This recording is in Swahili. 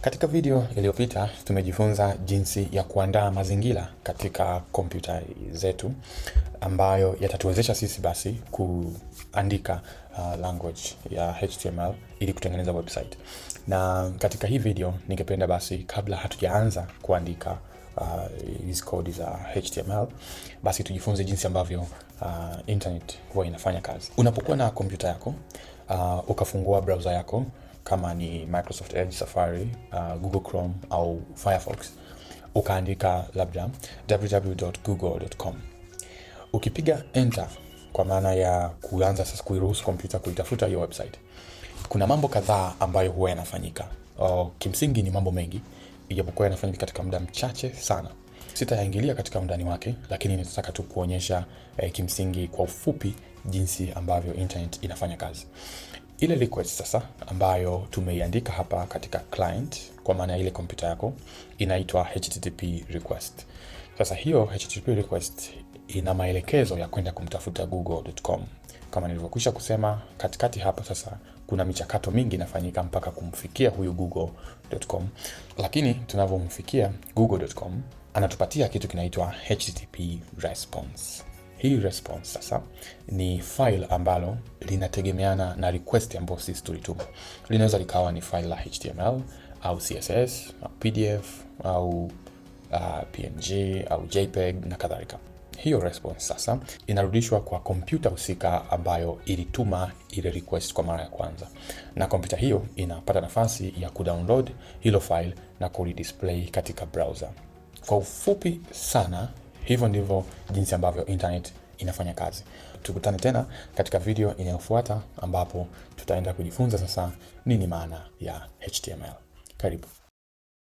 Katika video iliyopita tumejifunza jinsi ya kuandaa mazingira katika kompyuta zetu ambayo yatatuwezesha sisi basi kuandika language ya HTML ili kutengeneza website. Na katika hii video ningependa basi, kabla hatujaanza kuandika hizi kodi za HTML, basi tujifunze jinsi ambavyo internet huwa inafanya kazi. Unapokuwa na kompyuta yako, ukafungua browser yako kama ni Microsoft Edge, Safari, Google Chrome au Firefox, ukaandika labda www.google.com. Ukipiga enter kwa maana ya kuanza sasa kuiruhusu kompyuta kuitafuta hiyo website, kuna mambo kadhaa ambayo huwa yanafanyika. Kimsingi ni mambo mengi, ijapokuwa yanafanyika katika muda mchache sana. Sitayaingilia katika undani wake, lakini nitataka tu kuonyesha kimsingi kwa ufupi jinsi ambavyo internet inafanya kazi. Ile request sasa ambayo tumeiandika hapa katika client, kwa maana ile kompyuta yako, inaitwa HTTP request. Sasa hiyo HTTP request ina maelekezo ya kwenda kumtafuta google.com. Kama nilivyokwisha kusema, katikati hapa sasa kuna michakato mingi inafanyika mpaka kumfikia huyu google.com. Lakini tunavyomfikia google.com, anatupatia kitu kinaitwa HTTP response. Hii response sasa ni file ambalo linategemeana na request ambayo sisi tulituma. Linaweza likawa ni file la HTML au CSS au PDF au PNG au JPEG na kadhalika. Hiyo response sasa inarudishwa kwa kompyuta husika ambayo ilituma ile request kwa mara ya kwanza, na kompyuta hiyo inapata nafasi ya kudownload hilo file na kulidisplay katika browser. Kwa ufupi sana, hivyo ndivyo jinsi ambavyo internet inafanya kazi. Tukutane tena katika video inayofuata ambapo tutaenda kujifunza sasa nini maana ya HTML. Karibu.